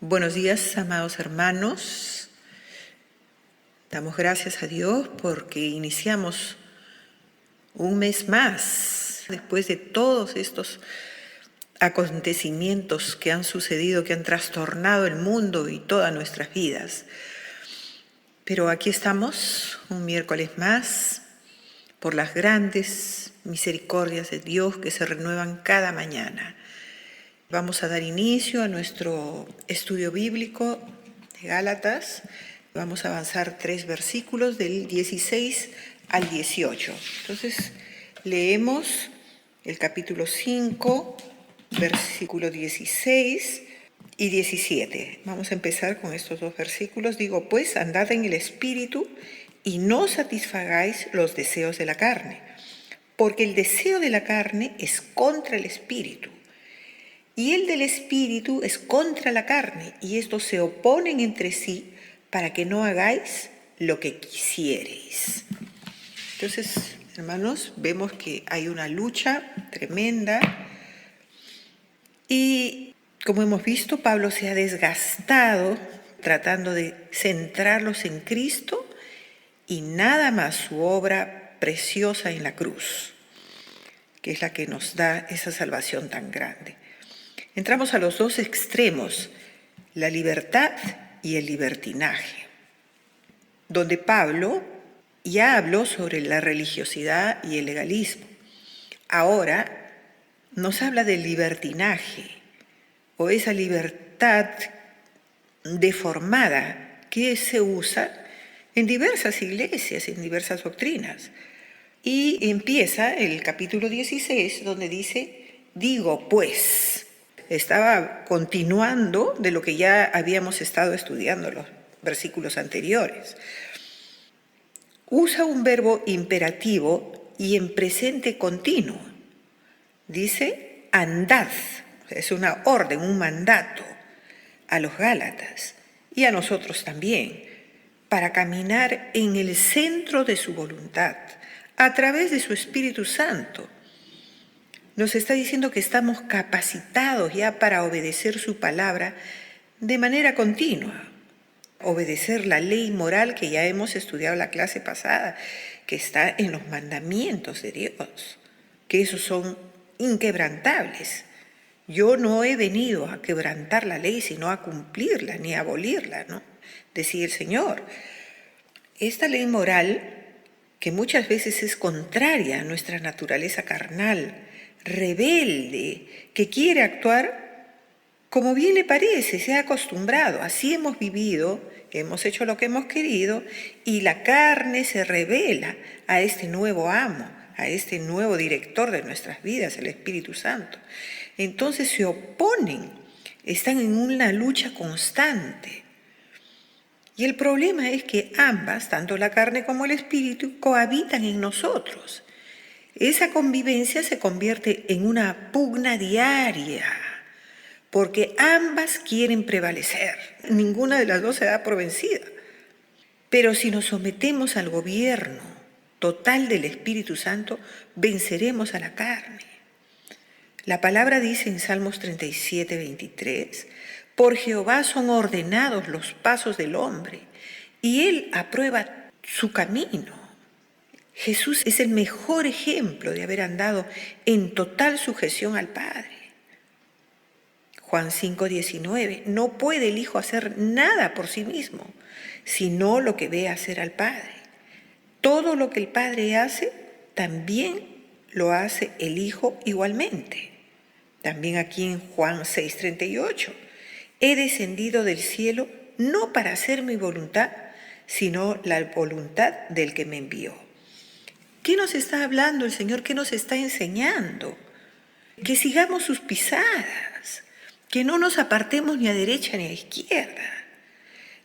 Buenos días, amados hermanos. Damos gracias a Dios porque iniciamos un mes más después de todos estos acontecimientos que han sucedido, que han trastornado el mundo y todas nuestras vidas. Pero aquí estamos, un miércoles más, por las grandes misericordias de Dios que se renuevan cada mañana. Vamos a dar inicio a nuestro estudio bíblico de Gálatas. Vamos a avanzar 3 versículos del 16 al 18. Entonces, leemos el capítulo 5, versículo 16 y 17. Vamos a empezar con estos dos versículos. Digo, pues, andad en el Espíritu y no satisfagáis los deseos de la carne, porque el deseo de la carne es contra el Espíritu, y el del Espíritu es contra la carne, y estos se oponen entre sí para que no hagáis lo que quisiereis. Entonces, hermanos, vemos que hay una lucha tremenda y, como hemos visto, Pablo se ha desgastado tratando de centrarlos en Cristo y nada más su obra preciosa en la cruz, que es la que nos da esa salvación tan grande. Entramos a los dos extremos, la libertad y el libertinaje, donde Pablo ya habló sobre la religiosidad y el legalismo. Ahora nos habla del libertinaje o esa libertad deformada que se usa en diversas iglesias, en diversas doctrinas. Y empieza el capítulo 16 donde dice, digo pues. Estaba continuando de lo que ya habíamos estado estudiando los versículos anteriores. Usa un verbo imperativo y en presente continuo. Dice, andad, es una orden, un mandato a los Gálatas y a nosotros también, para caminar en el centro de su voluntad, a través de su Espíritu Santo. Nos está diciendo que estamos capacitados ya para obedecer su palabra de manera continua. Obedecer la ley moral que ya hemos estudiado la clase pasada, que está en los mandamientos de Dios, que esos son inquebrantables. Yo no he venido a quebrantar la ley, sino a cumplirla, ni a abolirla, ¿no? Decía el Señor. Esta ley moral, que muchas veces es contraria a nuestra naturaleza carnal, rebelde, que quiere actuar como bien le parece, se ha acostumbrado, así hemos vivido, hemos hecho lo que hemos querido y la carne se revela a este nuevo amo, a este nuevo director de nuestras vidas, el Espíritu Santo. Entonces se oponen, están en una lucha constante. Y el problema es que ambas, tanto la carne como el espíritu, cohabitan en nosotros. Esa convivencia se convierte en una pugna diaria, porque ambas quieren prevalecer. Ninguna de las dos se da por vencida. Pero si nos sometemos al gobierno total del Espíritu Santo, venceremos a la carne. La palabra dice en Salmos 37, 23, por Jehová son ordenados los pasos del hombre, y él aprueba su camino. Jesús es el mejor ejemplo de haber andado en total sujeción al Padre. Juan 5:19, no puede el Hijo hacer nada por sí mismo, sino lo que ve hacer al Padre. Todo lo que el Padre hace, también lo hace el Hijo igualmente. También aquí en Juan 6:38, he descendido del cielo no para hacer mi voluntad, sino la voluntad del que me envió. ¿Qué nos está hablando el Señor? ¿Qué nos está enseñando? Que sigamos sus pisadas, que no nos apartemos ni a derecha ni a izquierda.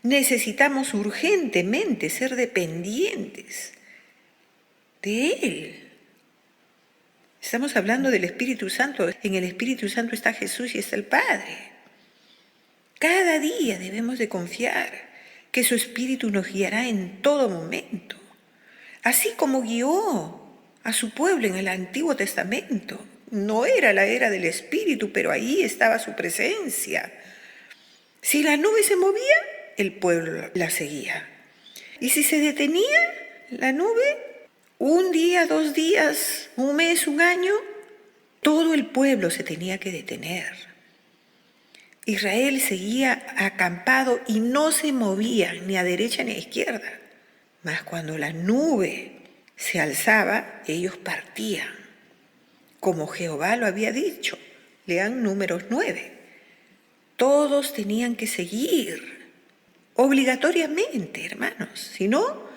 Necesitamos urgentemente ser dependientes de Él. Estamos hablando del Espíritu Santo. En el Espíritu Santo está Jesús y está el Padre. Cada día debemos de confiar que su Espíritu nos guiará en todo momento. Así como guió a su pueblo en el Antiguo Testamento. No era la era del Espíritu, pero ahí estaba su presencia. Si la nube se movía, el pueblo la seguía. Y si se detenía la nube, un día, 2 días, un mes, un año, todo el pueblo se tenía que detener. Israel seguía acampado y no se movía ni a derecha ni a izquierda. Mas cuando la nube se alzaba, ellos partían, como Jehová lo había dicho. Lean Números 9. Todos tenían que seguir, obligatoriamente, hermanos.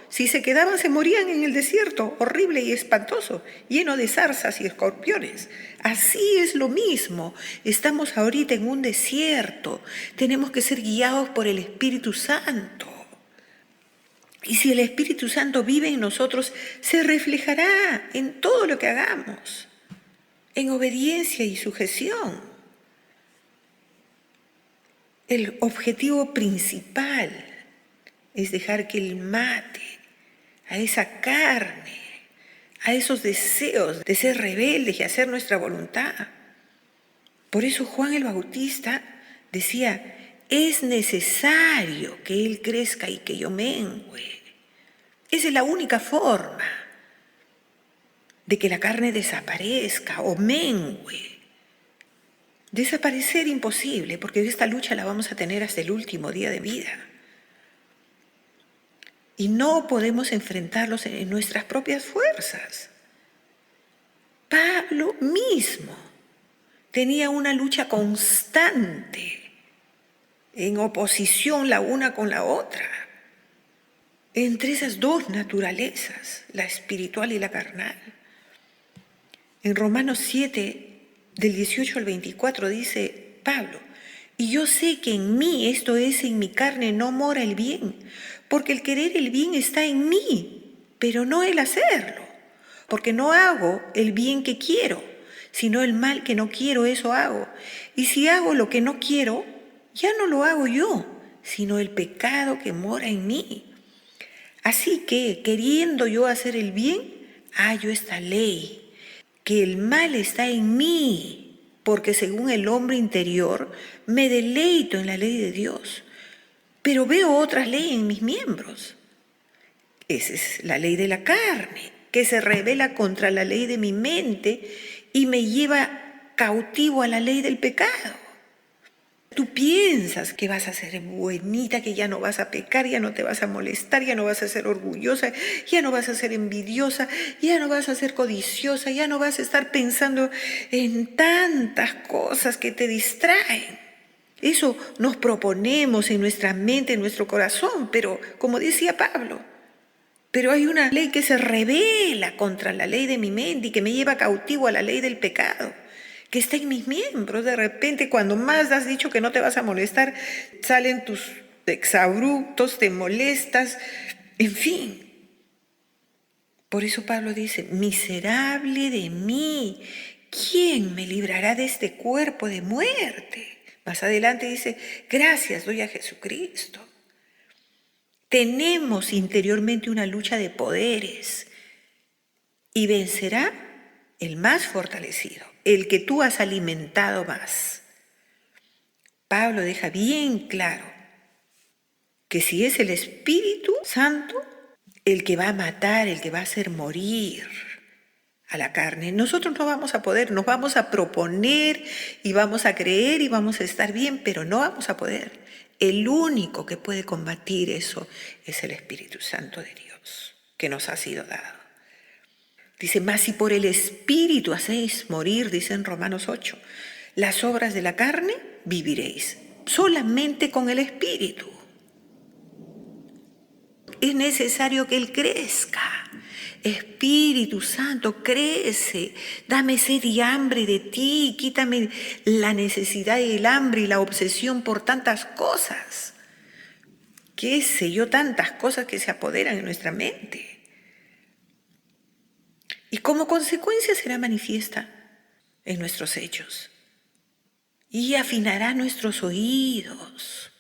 Si se quedaban, se morían en el desierto, horrible y espantoso, lleno de zarzas y escorpiones. Así es lo mismo. Estamos ahorita en un desierto. Tenemos que ser guiados por el Espíritu Santo. Y si el Espíritu Santo vive en nosotros, se reflejará en todo lo que hagamos, en obediencia y sujeción. El objetivo principal es dejar que Él mate a esa carne, a esos deseos de ser rebeldes y hacer nuestra voluntad. Por eso Juan el Bautista decía, es necesario que Él crezca y que yo mengüe. Esa es la única forma de que la carne desaparezca o mengüe. Desaparecer imposible, porque esta lucha la vamos a tener hasta el último día de vida. Y no podemos enfrentarlos en nuestras propias fuerzas. Pablo mismo tenía una lucha constante, en oposición la una con la otra, entre esas dos naturalezas, la espiritual y la carnal. En Romanos 7, del 18 al 24 dice Pablo, y yo sé que en mí, esto es, en mi carne, no mora el bien, porque el querer el bien está en mí, pero no el hacerlo, porque no hago el bien que quiero, sino el mal que no quiero, eso hago. Y si hago lo que no quiero, ya no lo hago yo, sino el pecado que mora en mí. Así que, queriendo yo hacer el bien, hallo esta ley, que el mal está en mí, porque según el hombre interior me deleito en la ley de Dios, pero veo otras leyes en mis miembros. Esa es la ley de la carne, que se rebela contra la ley de mi mente y me lleva cautivo a la ley del pecado. Tú piensas que vas a ser buenita, que ya no vas a pecar, ya no te vas a molestar, ya no vas a ser orgullosa, ya no vas a ser envidiosa, ya no vas a ser codiciosa, ya no vas a estar pensando en tantas cosas que te distraen. Eso nos proponemos en nuestra mente, en nuestro corazón, pero como decía Pablo, pero hay una ley que se rebela contra la ley de mi mente y que me lleva cautivo a la ley del pecado, que está en mis miembros. De repente, cuando más has dicho que no te vas a molestar, salen tus exabruptos, te molestas, en fin. Por eso Pablo dice, miserable de mí, ¿quién me librará de este cuerpo de muerte? Más adelante dice, gracias doy a Jesucristo. Tenemos interiormente una lucha de poderes y vencerá el más fortalecido, el que tú has alimentado más. Pablo deja bien claro que si es el Espíritu Santo el que va a matar, el que va a hacer morir a la carne, nosotros no vamos a poder, nos vamos a proponer y vamos a creer y vamos a estar bien, pero no vamos a poder. El único que puede combatir eso es el Espíritu Santo de Dios, que nos ha sido dado. Dice, mas si por el Espíritu hacéis morir, dice en Romanos 8, las obras de la carne, viviréis. Solamente con el Espíritu. Es necesario que Él crezca. Espíritu Santo, crece, dame sed y hambre de ti, quítame la necesidad y el hambre y la obsesión por tantas cosas. Qué sé yo, tantas cosas que se apoderan en nuestra mente. Y como consecuencia será manifiesta en nuestros hechos. Y afinará nuestros oídos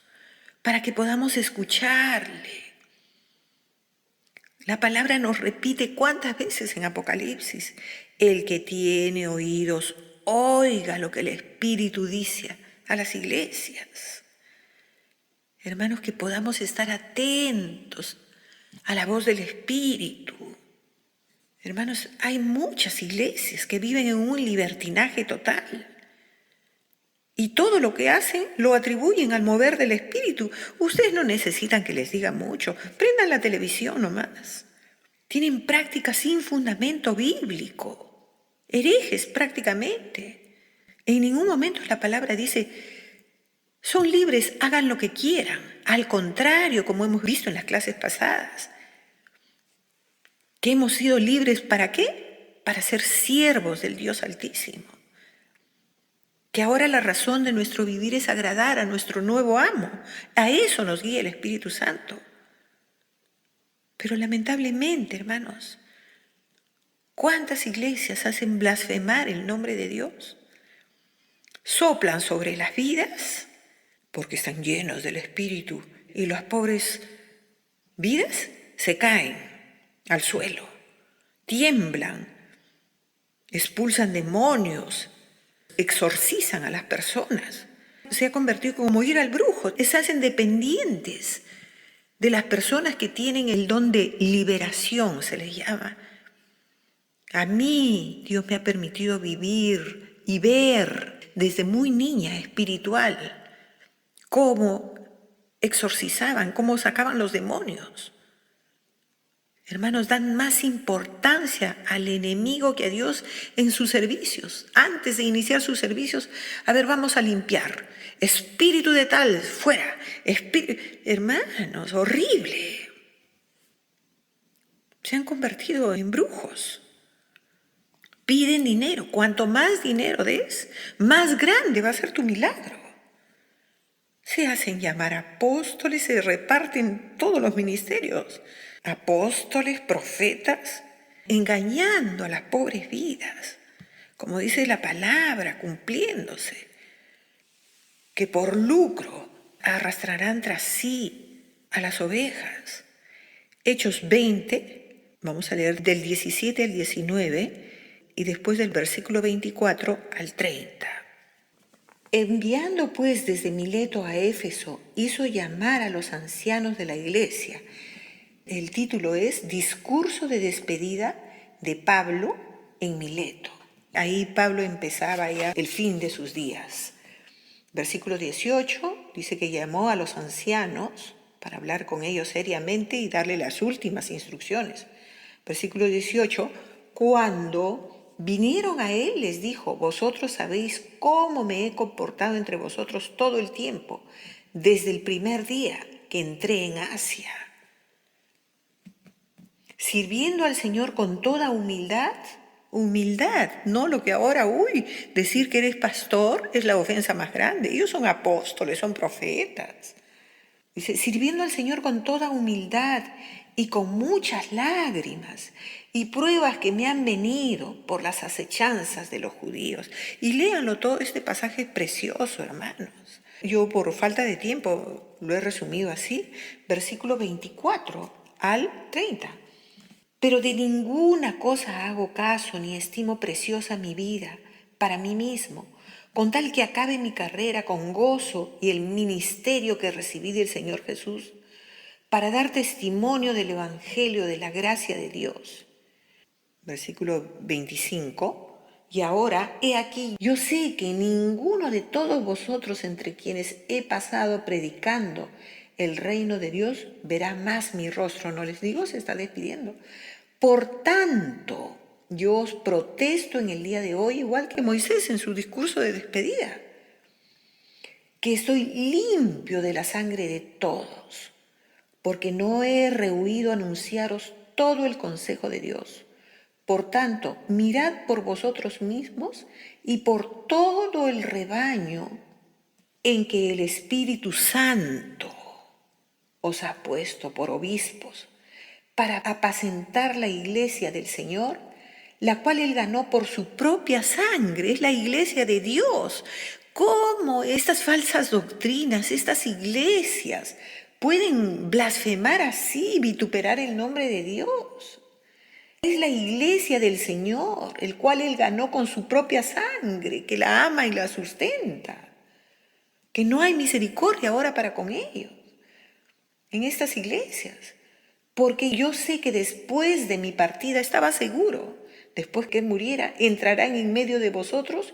para que podamos escucharle. La palabra nos repite cuántas veces en Apocalipsis. El que tiene oídos, oiga lo que el Espíritu dice a las iglesias. Hermanos, que podamos estar atentos a la voz del Espíritu. Hermanos, hay muchas iglesias que viven en un libertinaje total. Y todo lo que hacen lo atribuyen al mover del Espíritu. Ustedes no necesitan que les diga mucho. Prendan la televisión nomás. Tienen prácticas sin fundamento bíblico. Herejes prácticamente. En ningún momento la palabra dice, son libres, hagan lo que quieran. Al contrario, como hemos visto en las clases pasadas, que hemos sido libres ¿para qué? Para ser siervos del Dios Altísimo. Que ahora la razón de nuestro vivir es agradar a nuestro nuevo amo. A eso nos guía el Espíritu Santo. Pero lamentablemente, hermanos, ¿cuántas iglesias hacen blasfemar el nombre de Dios? Soplan sobre las vidas porque están llenos del Espíritu y las pobres vidas se caen al suelo, tiemblan, expulsan demonios, exorcizan a las personas. Se ha convertido como ir al brujo. Se hacen dependientes de las personas que tienen el don de liberación, se les llama. A mí Dios me ha permitido vivir y ver desde muy niña espiritual cómo exorcizaban, cómo sacaban los demonios. Hermanos, dan más importancia al enemigo que a Dios en sus servicios. Antes de iniciar sus servicios, a ver, vamos a limpiar. Espíritu de tal, fuera. Hermanos, horrible. Se han convertido en brujos. Piden dinero. Cuanto más dinero des, más grande va a ser tu milagro. Se hacen llamar apóstoles, se reparten todos los ministerios. Apóstoles, profetas, engañando a las pobres vidas, como dice la palabra, cumpliéndose, que por lucro arrastrarán tras sí a las ovejas. Hechos 20, vamos a leer del 17 al 19 y después del versículo 24 al 30. Enviando pues desde Mileto a Éfeso, hizo llamar a los ancianos de la iglesia. El título es Discurso de despedida de Pablo en Mileto. Ahí Pablo empezaba ya el fin de sus días. Versículo 18 dice que llamó a los ancianos para hablar con ellos seriamente y darle las últimas instrucciones. Versículo 18, cuando vinieron a él les dijo, vosotros sabéis cómo me he comportado entre vosotros todo el tiempo, desde el primer día que entré en Asia, sirviendo al Señor con toda humildad, no lo que ahora, decir que eres pastor es la ofensa más grande. Ellos son apóstoles, son profetas. Dice, sirviendo al Señor con toda humildad y con muchas lágrimas y pruebas que me han venido por las acechanzas de los judíos. Y léanlo todo, este pasaje es precioso, hermanos. Yo por falta de tiempo lo he resumido así, versículo 24 al 30. Pero de ninguna cosa hago caso ni estimo preciosa mi vida para mí mismo, con tal que acabe mi carrera con gozo y el ministerio que recibí del Señor Jesús, para dar testimonio del Evangelio de la gracia de Dios. Versículo 25. Y ahora, he aquí, yo sé que ninguno de todos vosotros entre quienes he pasado predicando el reino de Dios verá más mi rostro. No les digo, se está despidiendo. Por tanto, yo os protesto en el día de hoy, igual que Moisés en su discurso de despedida, que estoy limpio de la sangre de todos, porque no he rehuido anunciaros todo el consejo de Dios. Por tanto, mirad por vosotros mismos y por todo el rebaño en que el Espíritu Santo os ha puesto por obispos, para apacentar la iglesia del Señor, la cual Él ganó por su propia sangre. Es la iglesia de Dios. ¿Cómo estas falsas doctrinas, estas iglesias pueden blasfemar así, vituperar el nombre de Dios? Es la iglesia del Señor, el cual Él ganó con su propia sangre, que la ama y la sustenta, que no hay misericordia ahora para con ellos. en estas iglesias, porque yo sé que después de mi partida estaba seguro, después que muriera, entrarán en medio de vosotros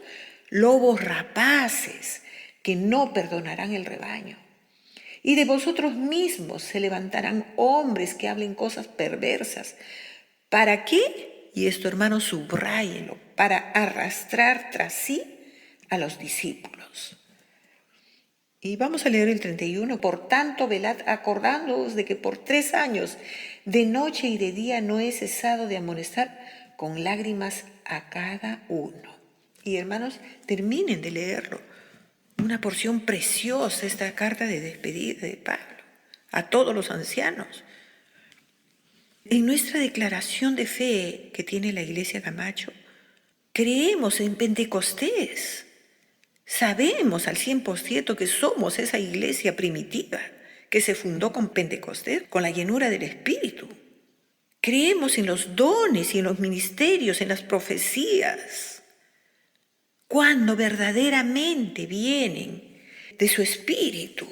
lobos rapaces que no perdonarán el rebaño. Y de vosotros mismos se levantarán hombres que hablen cosas perversas. ¿Para qué? Y esto, hermanos, subráyenlo, para arrastrar tras sí a los discípulos. Y vamos a leer el 31. Por tanto, velad acordándoos de que por 3 años, de noche y de día, no he cesado de amonestar con lágrimas a cada uno. Y hermanos, terminen de leerlo. Una porción preciosa, esta carta de despedida de Pablo a todos los ancianos. En nuestra declaración de fe que tiene la Iglesia Camacho, creemos en Pentecostés. Sabemos al 100% que somos esa iglesia primitiva que se fundó con Pentecostés, con la llenura del Espíritu. Creemos en los dones y en los ministerios, en las profecías, cuando verdaderamente vienen de su Espíritu.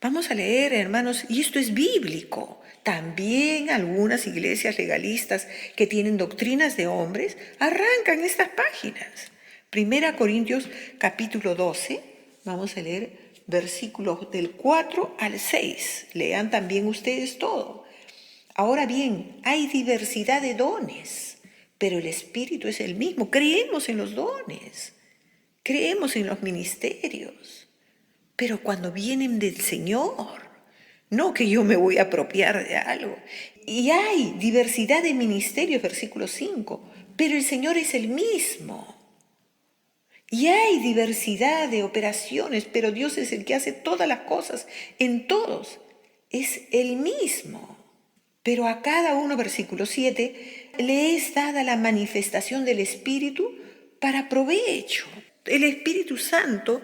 Vamos a leer, hermanos, y esto es bíblico. También algunas iglesias legalistas que tienen doctrinas de hombres arrancan estas páginas. 1 Corintios capítulo 12, vamos a leer versículos del 4 al 6. Lean también ustedes todo. Ahora bien, hay diversidad de dones, pero el Espíritu es el mismo. Creemos en los dones, creemos en los ministerios, pero cuando vienen del Señor, no que yo me voy a apropiar de algo. Y hay diversidad de ministerios, versículo 5, pero el Señor es el mismo. Y hay diversidad de operaciones, pero Dios es el que hace todas las cosas en todos. Es el mismo. Pero a cada uno, versículo 7, le es dada la manifestación del Espíritu para provecho. El Espíritu Santo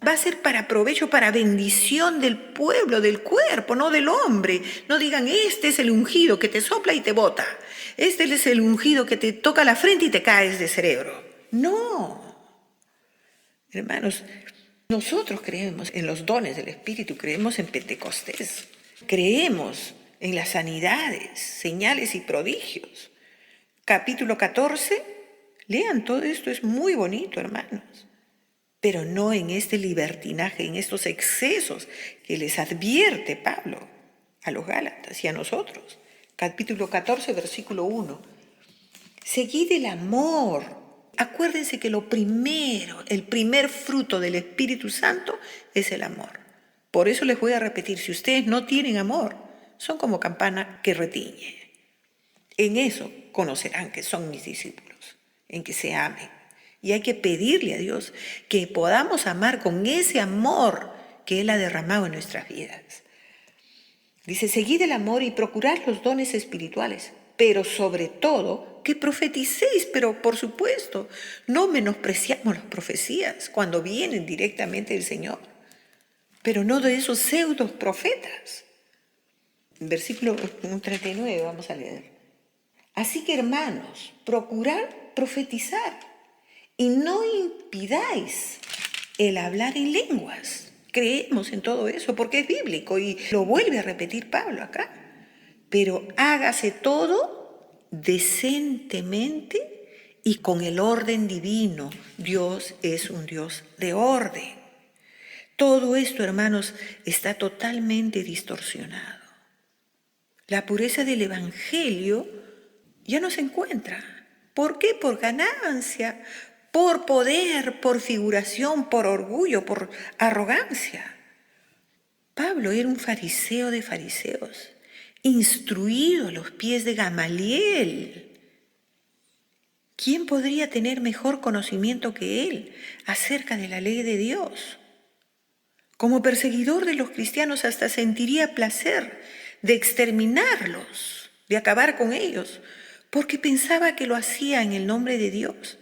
va a ser para provecho, para bendición del pueblo, del cuerpo, no del hombre. No digan, este es el ungido que te sopla y te bota. Este es el ungido que te toca la frente y te caes de cerebro. No. Hermanos, nosotros creemos en los dones del Espíritu, creemos en Pentecostés, creemos en las sanidades, señales y prodigios. Capítulo 14, lean todo esto, es muy bonito, hermanos. Pero no en este libertinaje, en estos excesos que les advierte Pablo a los Gálatas y a nosotros. Capítulo 14, versículo 1. Seguid el amor. Acuérdense que lo primero, el primer fruto del Espíritu Santo es el amor. Por eso les voy a repetir, si ustedes no tienen amor, son como campana que retiñe. En eso conocerán que son mis discípulos, en que se amen. Y hay que pedirle a Dios que podamos amar con ese amor que Él ha derramado en nuestras vidas. Dice, seguid el amor y procurad los dones espirituales, pero sobre todo que profeticéis, pero por supuesto, no menospreciamos las profecías cuando vienen directamente del Señor, pero no de esos pseudos profetas. Versículo 39 vamos a leer. Así que, hermanos, procurad profetizar y no impidáis el hablar en lenguas. Creemos en todo eso porque es bíblico y lo vuelve a repetir Pablo acá. Pero hágase todo decentemente y con el orden divino. Dios es un Dios de orden. Todo esto, hermanos, está totalmente distorsionado. La pureza del Evangelio ya no se encuentra. ¿Por qué? Por ganancia, por poder, por figuración, por orgullo, por arrogancia. Pablo era un fariseo de fariseos, instruido a los pies de Gamaliel. ¿Quién podría tener mejor conocimiento que él acerca de la ley de Dios? Como perseguidor de los cristianos hasta sentiría placer de exterminarlos, de acabar con ellos, porque pensaba que lo hacía en el nombre de Dios,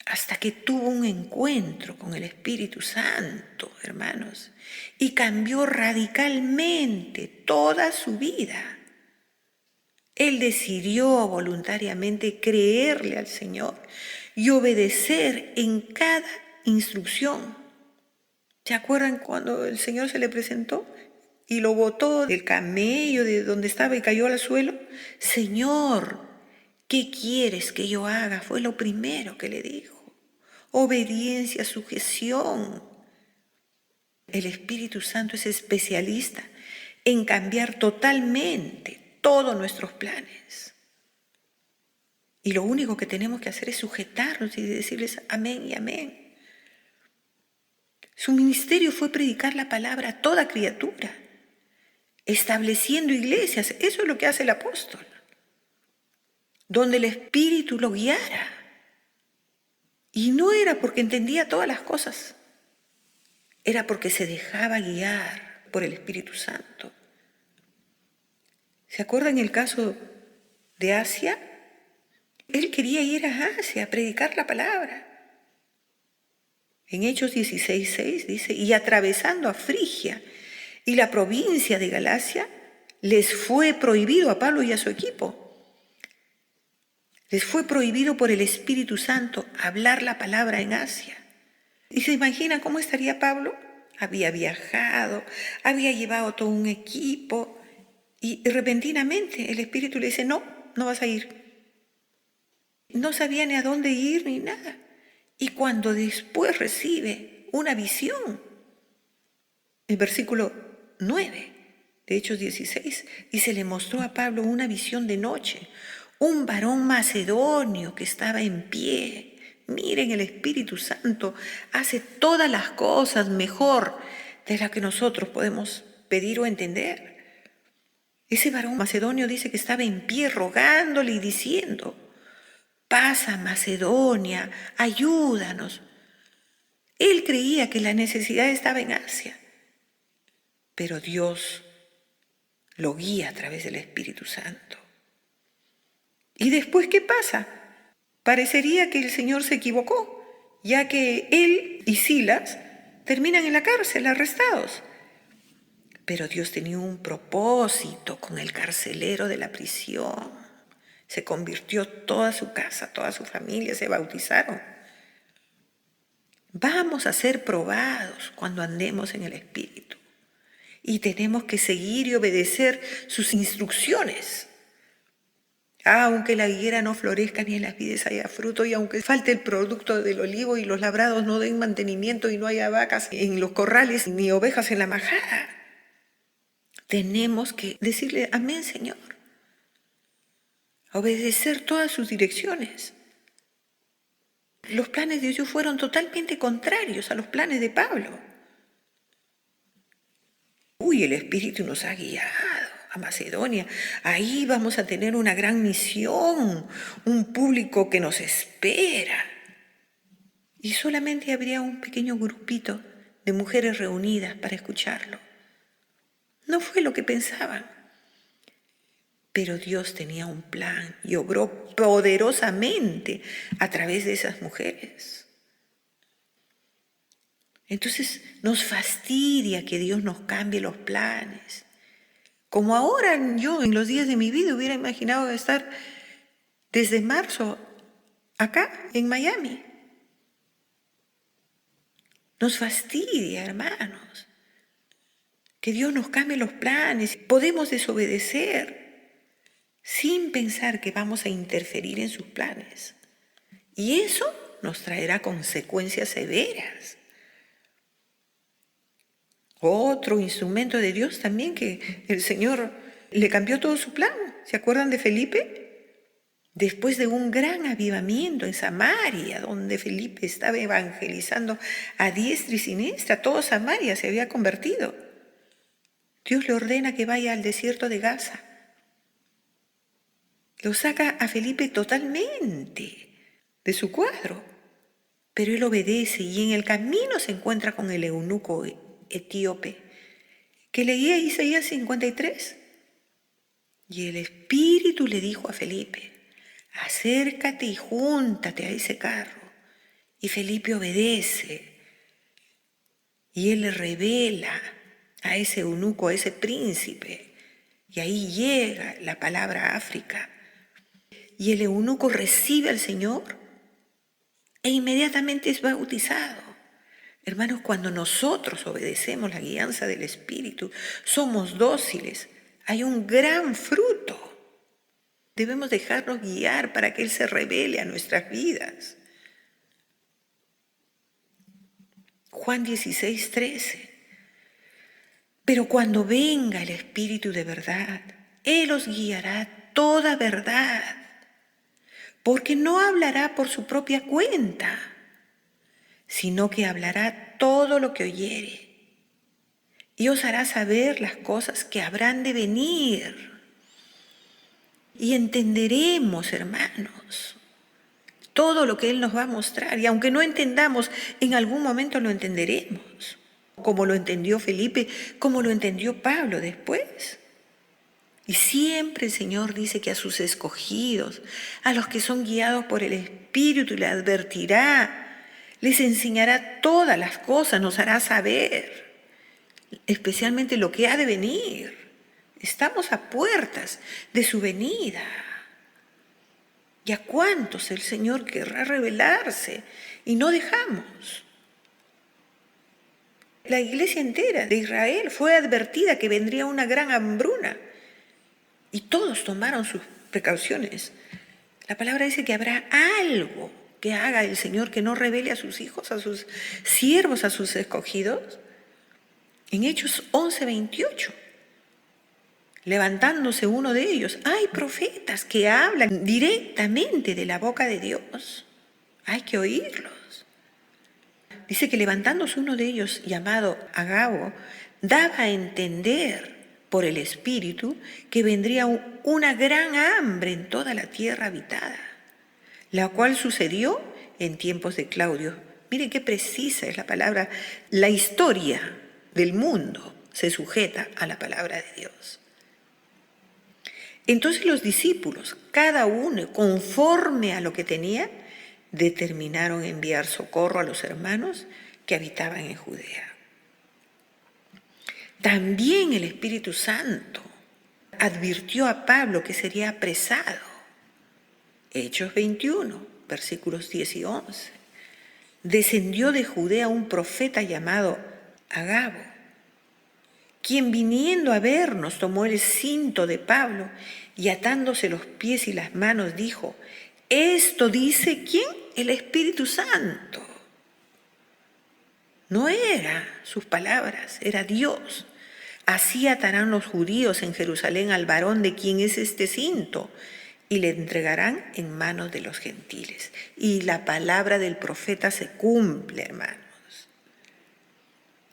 hasta que tuvo un encuentro con el Espíritu Santo, hermanos, y cambió radicalmente toda su vida. Él decidió voluntariamente creerle al Señor y obedecer en cada instrucción. ¿Se acuerdan cuando el Señor se le presentó y lo botó del camello de donde estaba y cayó al suelo? Señor, ¿qué quieres que yo haga? Fue lo primero que le dijo. Obediencia, sujeción. El Espíritu Santo es especialista en cambiar totalmente todos nuestros planes. Y lo único que tenemos que hacer es sujetarnos y decirles amén y amén. Su ministerio fue predicar la palabra a toda criatura, estableciendo iglesias. Eso es lo que hace el apóstol, donde el Espíritu lo guiara. Y no era porque entendía todas las cosas, era porque se dejaba guiar por el Espíritu Santo. ¿Se acuerdan el caso de Asia? Él quería ir a Asia a predicar la palabra. En Hechos 16:6 dice, y atravesando a Frigia y la provincia de Galacia, les fue prohibido a Pablo y a su equipo. Les fue prohibido por el Espíritu Santo hablar la palabra en Asia. ¿Y se imagina cómo estaría Pablo? Había viajado, había llevado todo un equipo y repentinamente el Espíritu le dice, no, no vas a ir. No sabía ni a dónde ir ni nada. Y cuando después recibe una visión, el versículo 9 de Hechos 16, y se le mostró a Pablo una visión de noche, un varón macedonio que estaba en pie. Miren, el Espíritu Santo hace todas las cosas mejor de las que nosotros podemos pedir o entender. Ese varón macedonio dice que estaba en pie rogándole y diciendo, pasa Macedonia, ayúdanos. Él creía que la necesidad estaba en Asia, pero Dios lo guía a través del Espíritu Santo. ¿Y después qué pasa? Parecería que el Señor se equivocó, ya que él y Silas terminan en la cárcel, arrestados. Pero Dios tenía un propósito con el carcelero de la prisión. Se convirtió toda su casa, toda su familia, se bautizaron. Vamos a ser probados cuando andemos en el Espíritu. Y tenemos que seguir y obedecer sus instrucciones. Aunque la higuera no florezca ni en las vides haya fruto, y aunque falte el producto del olivo y los labrados no den mantenimiento y no haya vacas en los corrales ni ovejas en la majada, tenemos que decirle amén, Señor. Obedecer todas sus direcciones. Los planes de Dios fueron totalmente contrarios a los planes de Pablo. El Espíritu nos ha guiado a Macedonia. Ahí vamos a tener una gran misión, un público que nos espera. Y solamente habría un pequeño grupito de mujeres reunidas para escucharlo. No fue lo que pensaban. Pero Dios tenía un plan y obró poderosamente a través de esas mujeres. Entonces nos fastidia que Dios nos cambie los planes. Como ahora yo en los días de mi vida hubiera imaginado estar desde marzo acá en Miami. Nos fastidia, hermanos, que Dios nos cambie los planes. Podemos desobedecer sin pensar que vamos a interferir en sus planes. Y eso nos traerá consecuencias severas. Otro instrumento de Dios también que el Señor le cambió todo su plan. ¿Se acuerdan de Felipe? Después de un gran avivamiento en Samaria, donde Felipe estaba evangelizando a diestra y siniestra, todo Samaria se había convertido. Dios le ordena que vaya al desierto de Gaza. Lo saca a Felipe totalmente de su cuadro, pero él obedece y en el camino se encuentra con el eunuco etíope que leía Isaías 53. Y el Espíritu le dijo a Felipe, acércate y júntate a ese carro. Y Felipe obedece y él le revela a ese eunuco, a ese príncipe, y ahí llega la palabra África. Y el eunuco recibe al Señor e inmediatamente es bautizado. Hermanos, cuando nosotros obedecemos la guianza del Espíritu, somos dóciles, hay un gran fruto. Debemos dejarnos guiar para que Él se revele a nuestras vidas. Juan 16:13. Pero cuando venga el Espíritu de verdad, Él os guiará a toda verdad, porque no hablará por su propia cuenta, sino que hablará todo lo que oyere, y os hará saber las cosas que habrán de venir. Y entenderemos, hermanos, todo lo que Él nos va a mostrar. Y aunque no entendamos, en algún momento lo entenderemos, como lo entendió Felipe, como lo entendió Pablo después. Y siempre el Señor dice que a sus escogidos, a los que son guiados por el Espíritu, les advertirá, les enseñará todas las cosas, nos hará saber, especialmente lo que ha de venir. Estamos a puertas de su venida. ¿Y a cuántos el Señor querrá revelarse? Y no dejamos. La iglesia entera de Israel fue advertida que vendría una gran hambruna. Y todos tomaron sus precauciones. La palabra dice que habrá algo que haga el Señor que no revele a sus hijos, a sus siervos, a sus escogidos. En Hechos 11:28. Levantándose uno de ellos, hay profetas que hablan directamente de la boca de Dios. Hay que oírlos. Dice que levantándose uno de ellos, llamado Agabo, daba a entender por el Espíritu que vendría una gran hambre en toda la tierra habitada, la cual sucedió en tiempos de Claudio. Miren qué precisa es la palabra. La historia del mundo se sujeta a la palabra de Dios. Entonces los discípulos, cada uno conforme a lo que tenía, determinaron enviar socorro a los hermanos que habitaban en Judea. También el Espíritu Santo advirtió a Pablo que sería apresado. Hechos 21, versículos 10 y 11. Descendió de Judea un profeta llamado Agabo, quien viniendo a vernos tomó el cinto de Pablo y atándose los pies y las manos dijo, esto dice ¿quién? El Espíritu Santo. No era sus palabras, era Dios. Así atarán los judíos en Jerusalén al varón de quien es este cinto y le entregarán en manos de los gentiles. Y la palabra del profeta se cumple, hermanos.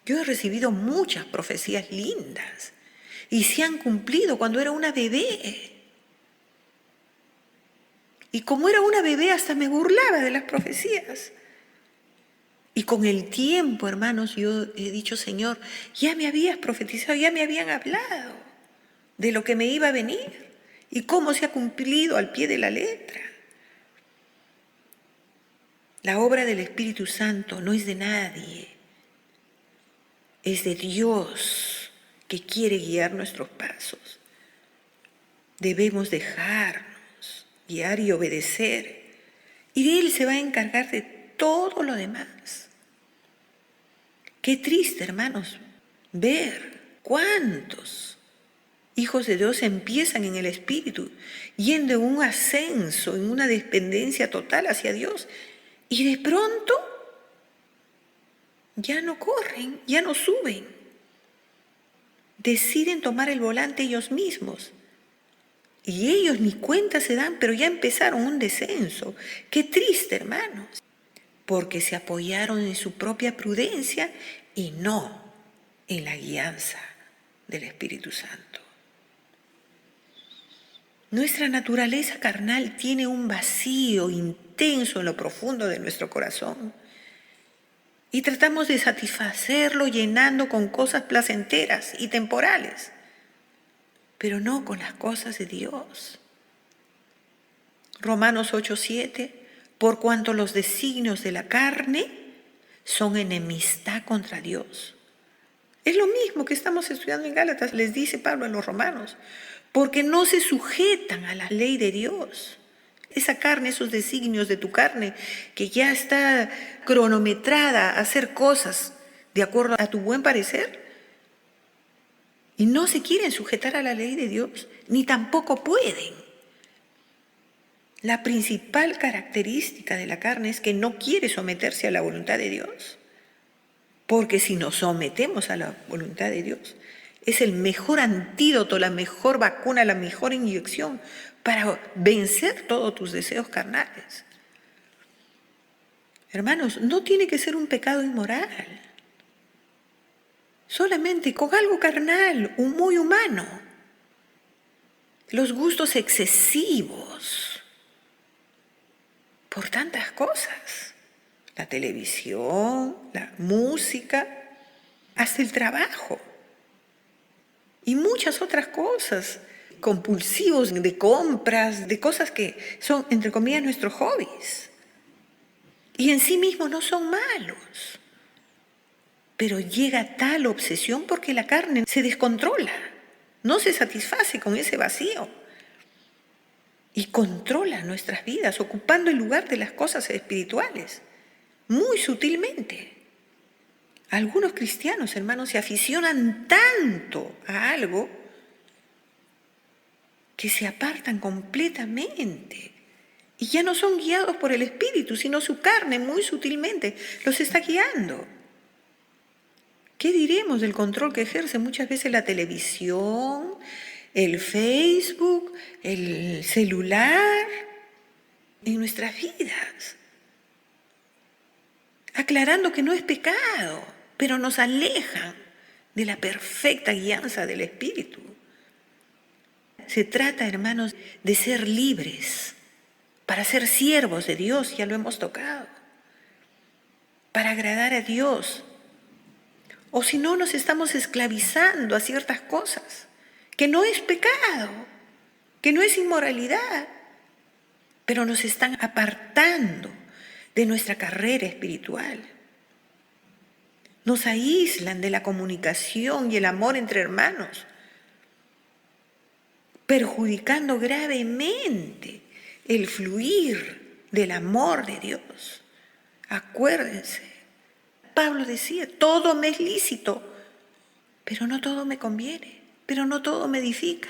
Yo he recibido muchas profecías lindas y se han cumplido cuando era una bebé. Y como era una bebé hasta me burlaba de las profecías. Y con el tiempo, hermanos, yo he dicho, Señor, ya me habías profetizado, ya me habían hablado de lo que me iba a venir y cómo se ha cumplido al pie de la letra. La obra del Espíritu Santo no es de nadie, es de Dios que quiere guiar nuestros pasos. Debemos dejarnos guiar y obedecer, y Él se va a encargar de todo lo demás. Qué triste, hermanos, ver cuántos hijos de Dios empiezan en el Espíritu, yendo en un ascenso, en una dependencia total hacia Dios, y de pronto ya no corren, ya no suben. Deciden tomar el volante ellos mismos. Y ellos ni cuenta se dan, pero ya empezaron un descenso. Qué triste, hermanos, porque se apoyaron en su propia prudencia y no en la guianza del Espíritu Santo. Nuestra naturaleza carnal tiene un vacío intenso en lo profundo de nuestro corazón y tratamos de satisfacerlo llenando con cosas placenteras y temporales, pero no con las cosas de Dios. Romanos 8:7, por cuanto los designios de la carne son enemistad contra Dios. Es lo mismo que estamos estudiando en Gálatas, les dice Pablo a los romanos, porque no se sujetan a la ley de Dios, Esa carne, esos designios de tu carne que ya está cronometrada a hacer cosas de acuerdo a tu buen parecer y no se quieren sujetar a la ley de Dios, ni tampoco pueden. La principal característica de la carne es que no quiere someterse a la voluntad de Dios, porque si nos sometemos a la voluntad de Dios, es el mejor antídoto, la mejor vacuna, la mejor inyección para vencer todos tus deseos carnales. Hermanos, no tiene que ser un pecado inmoral, solamente con algo carnal, muy humano. Los gustos excesivos por tantas cosas, la televisión, la música, hasta el trabajo y muchas otras cosas, compulsivos de compras, de cosas que son, entre comillas, nuestros hobbies. Y en sí mismos no son malos. Pero llega tal obsesión porque la carne se descontrola, no se satisface con ese vacío. Y controla nuestras vidas, ocupando el lugar de las cosas espirituales, muy sutilmente. Algunos cristianos, hermanos, se aficionan tanto a algo que se apartan completamente y ya no son guiados por el Espíritu, sino su carne muy sutilmente los está guiando. ¿Qué diremos del control que ejerce muchas veces la televisión, el Facebook, el celular en nuestras vidas? Aclarando que no es pecado, pero nos alejan de la perfecta guianza del Espíritu. Se trata, hermanos, de ser libres, para ser siervos de Dios, ya lo hemos tocado, para agradar a Dios. O si no, nos estamos esclavizando a ciertas cosas, que no es pecado, que no es inmoralidad, pero nos están apartando de nuestra carrera espiritual. Nos aíslan de la comunicación y el amor entre hermanos, perjudicando gravemente el fluir del amor de Dios. Acuérdense, Pablo decía, todo me es lícito, pero no todo me conviene, pero no todo me edifica.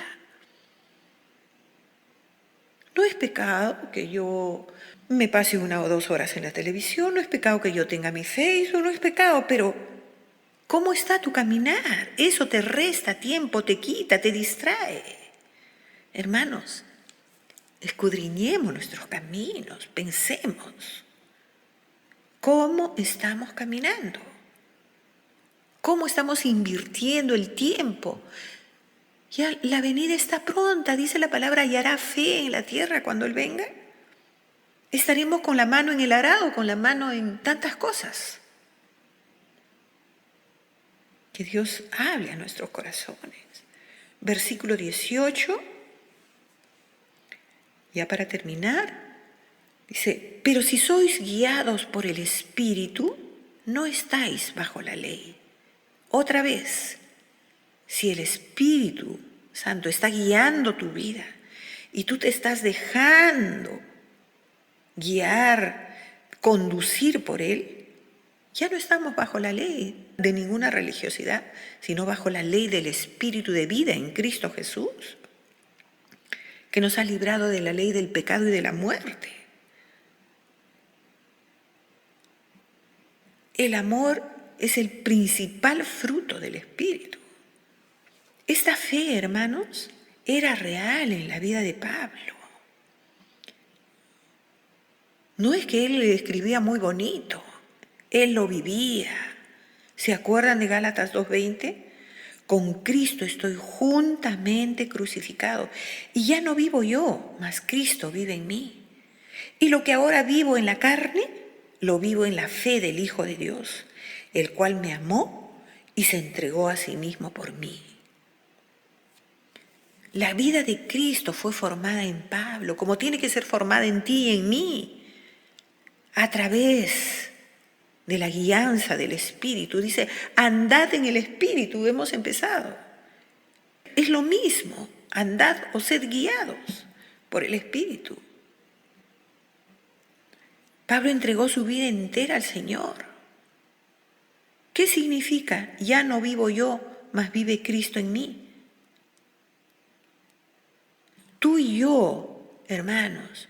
No es pecado que yo me pase 1 o 2 horas en la televisión, no es pecado que yo tenga mi Facebook, no es pecado, pero ¿cómo está tu caminar? Eso te resta tiempo, te quita, te distrae. Hermanos, escudriñemos nuestros caminos, pensemos. ¿Cómo estamos caminando? ¿Cómo estamos invirtiendo el tiempo? Ya la venida está pronta, dice la palabra, y hará fe en la tierra cuando Él venga. Estaremos con la mano en el arado, con la mano en tantas cosas. Que Dios hable a nuestros corazones. Versículo 18, ya para terminar, dice, pero si sois guiados por el Espíritu, no estáis bajo la ley. Otra vez, si el Espíritu Santo está guiando tu vida y tú te estás dejando guiar, conducir por Él, ya no estamos bajo la ley de ninguna religiosidad, sino bajo la ley del Espíritu de vida en Cristo Jesús, que nos ha librado de la ley del pecado y de la muerte. El amor es el principal fruto del Espíritu. Esta fe, hermanos, era real en la vida de Pablo. No es que él le escribía muy bonito, él lo vivía. ¿Se acuerdan de Gálatas 2:20? Con Cristo estoy juntamente crucificado y ya no vivo yo, mas Cristo vive en mí. Y lo que ahora vivo en la carne, lo vivo en la fe del Hijo de Dios, el cual me amó y se entregó a sí mismo por mí. La vida de Cristo fue formada en Pablo, como tiene que ser formada en ti y en mí, a través de la guianza del Espíritu. Dice, andad en el Espíritu, hemos empezado. Es lo mismo, andad o sed guiados por el Espíritu. Pablo entregó su vida entera al Señor. ¿Qué significa? Ya no vivo yo, mas vive Cristo en mí. Tú y yo, hermanos,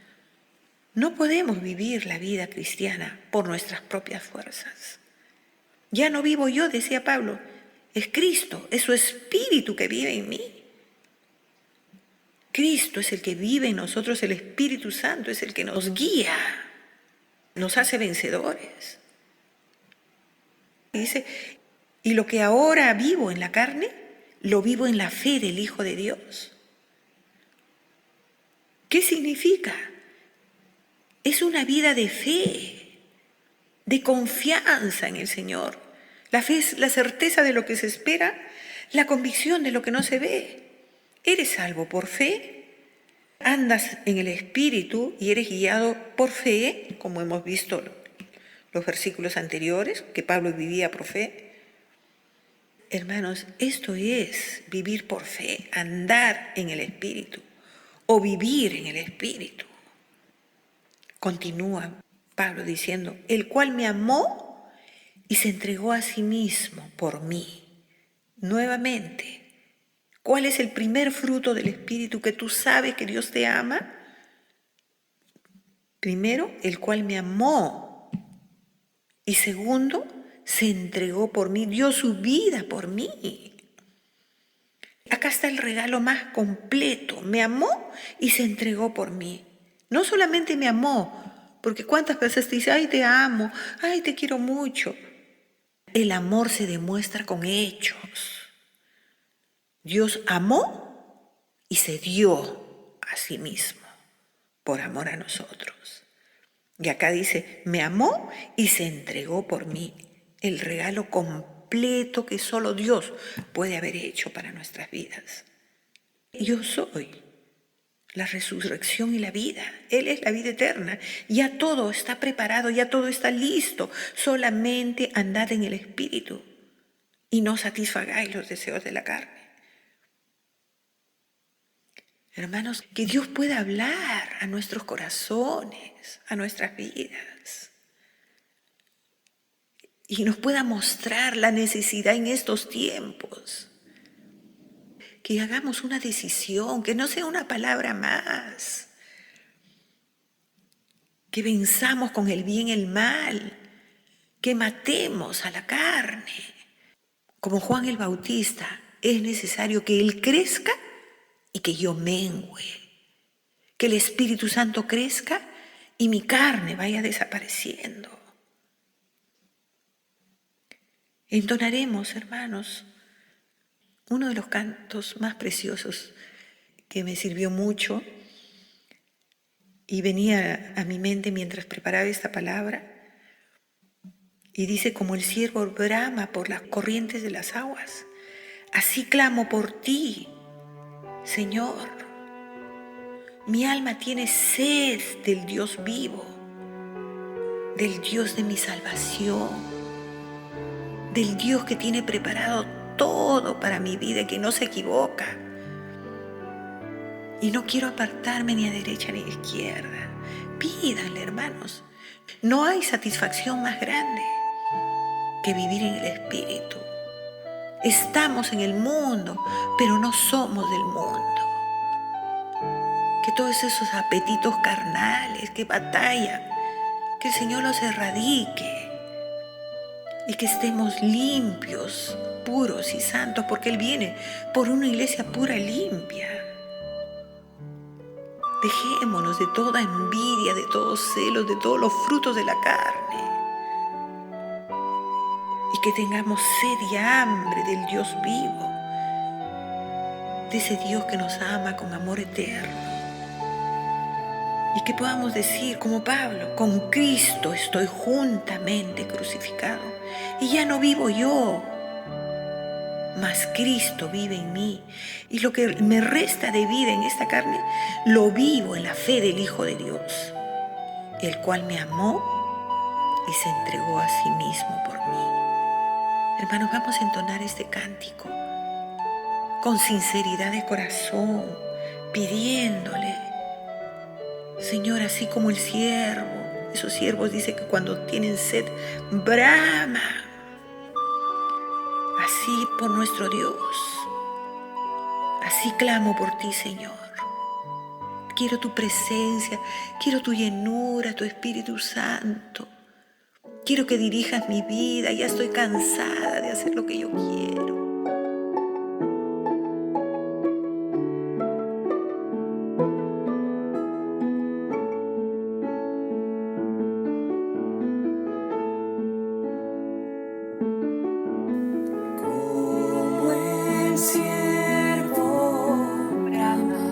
no podemos vivir la vida cristiana por nuestras propias fuerzas. Ya no vivo yo, decía Pablo, es Cristo, es su Espíritu que vive en mí. Cristo es el que vive en nosotros, el Espíritu Santo es el que nos guía, nos hace vencedores. Dice, y lo que ahora vivo en la carne, lo vivo en la fe del Hijo de Dios. ¿Qué significa? Es una vida de fe, de confianza en el Señor. La fe es la certeza de lo que se espera, la convicción de lo que no se ve. ¿Eres salvo por fe? ¿Andas en el Espíritu y eres guiado por fe, como hemos visto los versículos anteriores, que Pablo vivía por fe? Hermanos, esto es vivir por fe, andar en el Espíritu o vivir en el Espíritu. Continúa Pablo diciendo, el cual me amó y se entregó a sí mismo por mí. Nuevamente, ¿cuál es el primer fruto del Espíritu que tú sabes que Dios te ama? Primero, el cual me amó. Y segundo, se entregó por mí, dio su vida por mí. Acá está el regalo más completo. Me amó y se entregó por mí. No solamente me amó, porque cuántas veces te dice, ay, te amo, ay, te quiero mucho. El amor se demuestra con hechos. Dios amó y se dio a sí mismo por amor a nosotros. Y acá dice, me amó y se entregó por mí. El regalo completo que solo Dios puede haber hecho para nuestras vidas. Yo soy la resurrección y la vida. Él es la vida eterna. Ya todo está preparado, ya todo está listo. Solamente andad en el Espíritu y no satisfagáis los deseos de la carne. Hermanos, que Dios pueda hablar a nuestros corazones, a nuestras vidas. Y nos pueda mostrar la necesidad en estos tiempos. Que hagamos una decisión, que no sea una palabra más. Que venzamos con el bien el mal. Que matemos a la carne. Como Juan el Bautista, es necesario que Él crezca y que yo mengüe. Que el Espíritu Santo crezca y mi carne vaya desapareciendo. Entonaremos, hermanos, uno de los cantos más preciosos que me sirvió mucho y venía a mi mente mientras preparaba esta palabra. Y dice, como el ciervo brama por las corrientes de las aguas, así clamo por ti, Señor. Mi alma tiene sed del Dios vivo, del Dios de mi salvación, del Dios que tiene preparado todo para mi vida, que no se equivoca. Y no quiero apartarme ni a derecha ni a izquierda. Pídanle, hermanos. No hay satisfacción más grande que vivir en el Espíritu. Estamos en el mundo, pero no somos del mundo. Que todos esos apetitos carnales que batallan, que el Señor los erradique y que estemos limpios, puros y santos, porque Él viene por una iglesia pura y limpia. Dejémonos de toda envidia, de todos celos, de todos los frutos de la carne. Y que tengamos sed y hambre del Dios vivo, de ese Dios que nos ama con amor eterno. Y que podamos decir, como Pablo, con Cristo estoy juntamente crucificado. Y ya no vivo yo, mas Cristo vive en mí. Y lo que me resta de vida en esta carne, lo vivo en la fe del Hijo de Dios, el cual me amó y se entregó a sí mismo por mí. Hermanos, vamos a entonar este cántico con sinceridad de corazón, pidiéndole, Señor, así como el siervo Esos siervos dice que cuando tienen sed, brama. Así por nuestro Dios. Así clamo por ti, Señor. Quiero tu presencia, quiero tu llenura, tu Espíritu Santo. Quiero que dirijas mi vida, ya estoy cansada de hacer lo que yo quiero. Como el ciervo brama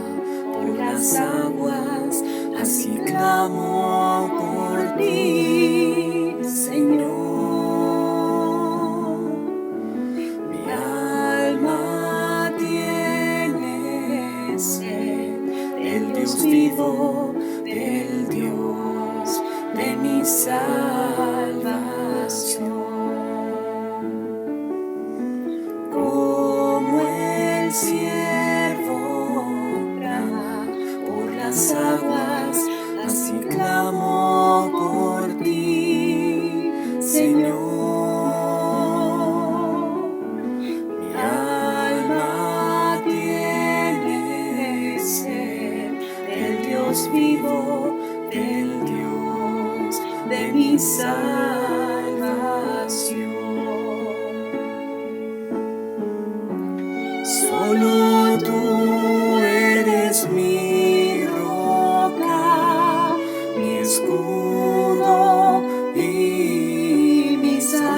por las aguas, así clamo por ti, Señor. Mi alma tiene sed del Dios vivo, del Dios de mi salvación. Como el ciervo brama por las aguas, así clamo por ti, Señor. Mi alma tiene sed del Dios vivo, del Dios de mi salvación. Solo tú eres mi roca, mi escudo y mi salvación.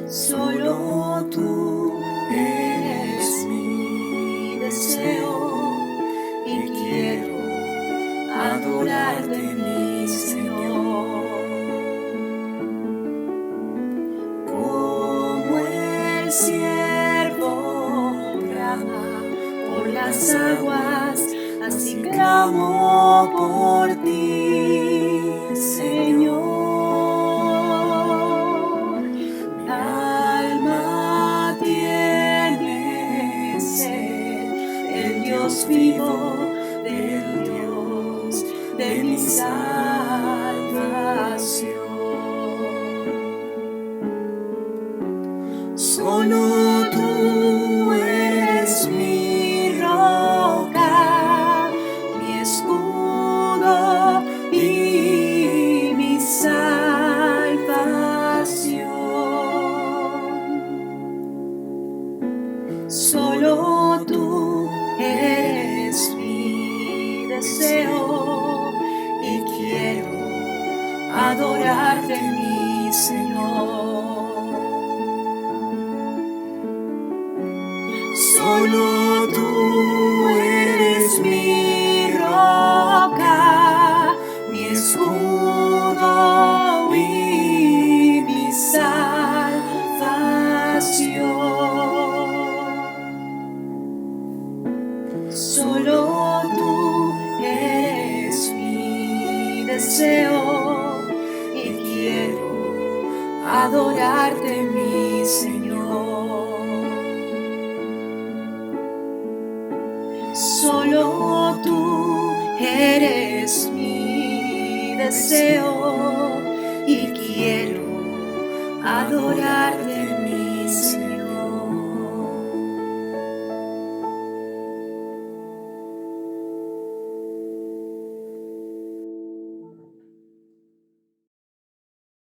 Solo tú eres mi deseo y quiero adorarte, mi Señor. Siervo brama por las aguas, así clamo por ti, Señor. Mi alma tiene sed del Dios vivo, del Dios de mi salvación. Solo tú eres mi roca, mi escudo y mi salvación. Solo tú eres mi deseo y quiero adorarte, mi Señor. Solo tú eres mi roca, mi escudo y mi salvación. Solo tú eres mi deseo y quiero adorarte, mi Señor. Solo tú eres mi deseo y quiero adorarte,